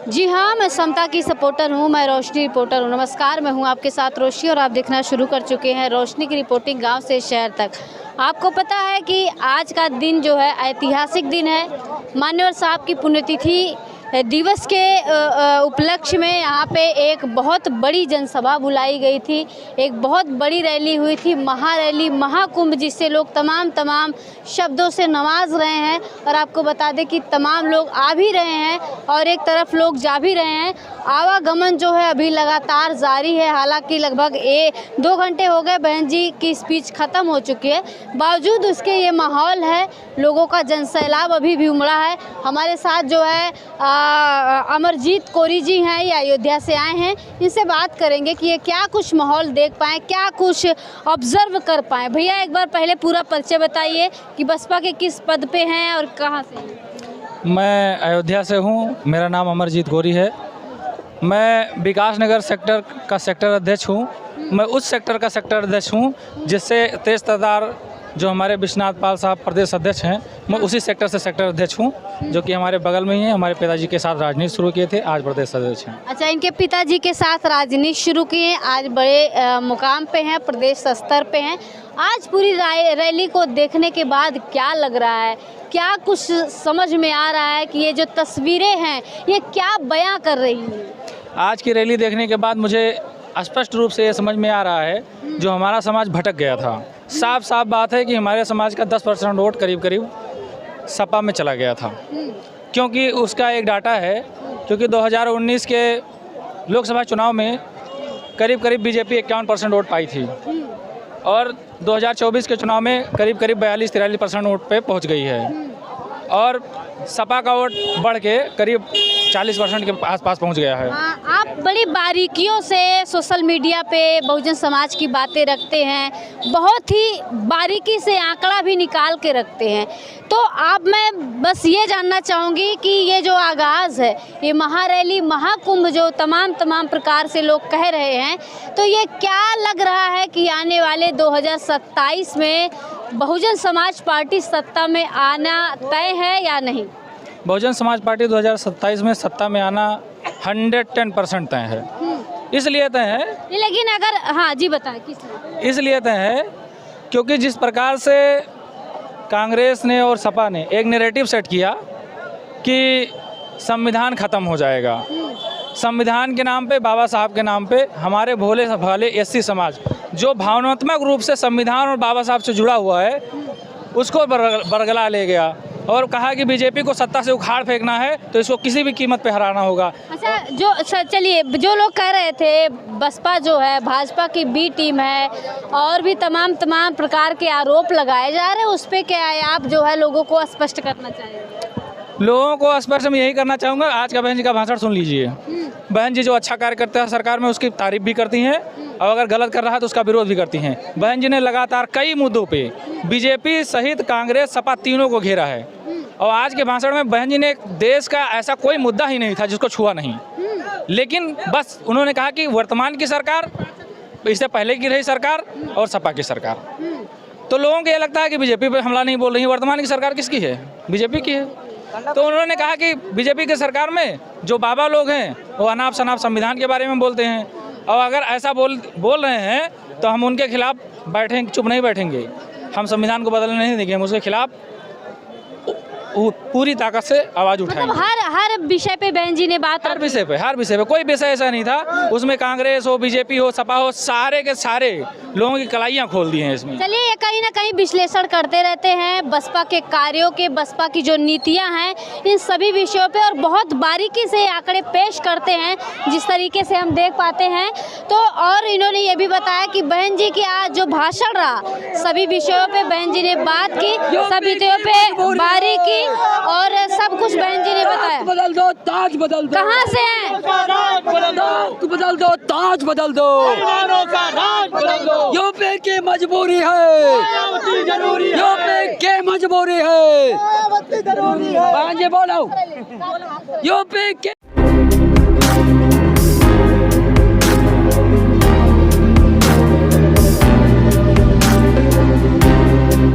जी हाँ, मैं समता की सपोर्टर हूँ, मैं रोशनी रिपोर्टर हूँ। नमस्कार, मैं हूँ आपके साथ रोशनी और आप देखना शुरू कर चुके हैं रोशनी की रिपोर्टिंग गांव से शहर तक। आपको पता है कि आज का दिन जो है ऐतिहासिक दिन है। मान्यवर साहब की पुण्यतिथि दिवस के उपलक्ष्य में यहाँ पे एक बहुत बड़ी जनसभा बुलाई गई थी, एक बहुत बड़ी रैली हुई थी, महारैली, महाकुंभ, जिससे लोग तमाम शब्दों से नवाज रहे हैं। और आपको बता दें कि तमाम लोग आ भी रहे हैं और एक तरफ लोग जा भी रहे हैं। आवागमन जो है अभी लगातार जारी है। हालांकि लगभग 2 घंटे हो गए, बहन जी की स्पीच ख़त्म हो चुकी है, बावजूद उसके ये माहौल है, लोगों का जनसैलाब अभी भी उमड़ा है। हमारे साथ जो है अमरजीत कोरी जी हैं, ये अयोध्या से आए हैं। इनसे बात करेंगे कि ये क्या कुछ माहौल देख पाएँ, क्या कुछ ऑब्जर्व कर पाएँ। भैया एक बार पहले पूरा परिचय बताइए कि बसपा के किस पद पे हैं और कहाँ से हैं। मैं अयोध्या से हूँ, मेरा नाम अमरजीत कोरी है। मैं विकास नगर सेक्टर का सेक्टर अध्यक्ष हूँ। मैं उस सेक्टर का सेक्टर अध्यक्ष हूँ जिससे तेज तदार जो हमारे विश्वनाथ पाल साहब प्रदेश अध्यक्ष हैं, मैं उसी सेक्टर से सेक्टर अध्यक्ष हूँ, जो कि हमारे बगल में ही है। हमारे पिताजी के साथ राजनीति शुरू किए थे, आज प्रदेश अध्यक्ष हैं। अच्छा, इनके पिताजी के साथ राजनीति शुरू किए, आज बड़े मुकाम पे हैं, प्रदेश स्तर पे हैं। आज पूरी रैली को देखने के बाद क्या लग रहा है, क्या कुछ समझ में आ रहा है कि ये जो तस्वीरें हैं ये क्या बयां कर रही हैं? आज की रैली देखने के बाद मुझे स्पष्ट रूप से ये समझ में आ रहा है, जो हमारा समाज भटक गया था। साफ बात है कि हमारे समाज का 10% वोट करीब सपा में चला गया था, क्योंकि उसका एक डाटा है। क्योंकि 2019 के लोकसभा चुनाव में करीब बीजेपी 51% वोट पाई थी और 2024 के चुनाव में करीब 42-43% वोट पे पहुंच गई है और सपा का वोट बढ़ के करीब 40% के आसपास पहुंच गया है। आप बड़ी बारीकियों से सोशल मीडिया पे बहुजन समाज की बातें रखते हैं, बहुत ही बारीकी से आंकड़ा भी निकाल के रखते हैं। तो मैं बस ये जानना चाहूँगी कि ये जो आगाज़ है, ये महारैली, महाकुंभ जो तमाम प्रकार से लोग कह रहे हैं, तो ये क्या लग रहा है कि आने वाले 2027 में बहुजन समाज पार्टी सत्ता में आना तय है या नहीं? बहुजन समाज पार्टी 2027 में सत्ता में आना 110% तय है। इसलिए तय है, लेकिन अगर हाँ जी बताएं किस लिए? इसलिए तय है क्योंकि जिस प्रकार से कांग्रेस ने और सपा ने एक नैरेटिव सेट किया कि संविधान खत्म हो जाएगा, संविधान के नाम पे, बाबा साहब के नाम पे हमारे भोले भाले एससी समाज जो भावनात्मक रूप से संविधान और बाबा साहब से जुड़ा हुआ है, उसको बरगला ले गया और कहा कि बीजेपी को सत्ता से उखाड़ फेंकना है तो इसको किसी भी कीमत पे हराना होगा। अच्छा, चलिए, जो लोग कह रहे थे बसपा जो है भाजपा की बी टीम है और भी तमाम प्रकार के आरोप लगाए जा रहे हैं, उस पर क्या है, आप जो है लोगों को स्पष्ट करना चाहिए? लोगों को स्पष्ट मैं यही करना चाहूँगा, आज का बहन जी का भाषण सुन लीजिए। बहन जी जो अच्छा कार्य करते हैं सरकार में उसकी तारीफ भी करती हैं और अगर गलत कर रहा है तो उसका विरोध भी करती हैं। बहन जी ने लगातार कई मुद्दों पे बीजेपी सहित कांग्रेस सपा तीनों को घेरा है और आज के भाषण में बहन जी ने देश का ऐसा कोई मुद्दा ही नहीं था जिसको छुआ नहीं, लेकिन बस उन्होंने कहा कि वर्तमान की सरकार, इससे पहले की रही सरकार और सपा की सरकार। तो लोगों को ये लगता है कि बीजेपी पे हमला नहीं बोल रही, वर्तमान की सरकार किसकी है? बीजेपी की है। तो उन्होंने कहा कि बीजेपी की सरकार में जो बाबा लोग हैं वो अनाप शनाप संविधान के बारे में बोलते हैं और अगर ऐसा बोल रहे हैं तो हम उनके खिलाफ बैठेंगे, चुप नहीं बैठेंगे। हम संविधान को बदलने नहीं देंगे, हम उसके खिलाफ पूरी ताकत से आवाज़ उठाएंगे। हर विषय पे बहन जी ने बात, हर विषय पे कोई विषय ऐसा नहीं था उसमें कांग्रेस हो, बीजेपी हो, सपा हो, सारे के सारे लोगों की कलाइयाँ खोल दी हैं इसमें। चलिए, ये कहीं ना कहीं विश्लेषण करते रहते हैं बसपा के कार्यों के, बसपा की जो नीतियां हैं, इन सभी विषयों पे और बहुत बारीकी से आंकड़े पेश करते हैं जिस तरीके से हम देख पाते हैं। तो और इन्होंने ये भी बताया कि बहन जी की आज जो भाषण रहा, सभी विषयों पे बहन जी ने बात की, सभी विषयों पे बारीकी और सब कुछ बहन जी ने बताया। बदल दो, ताज बदल दो। कहाँ से हैं? बदल दो, ताज बदल दो। यूपी की मजबूरी है, यूपी की मजबूरी है। बोलो यूपी के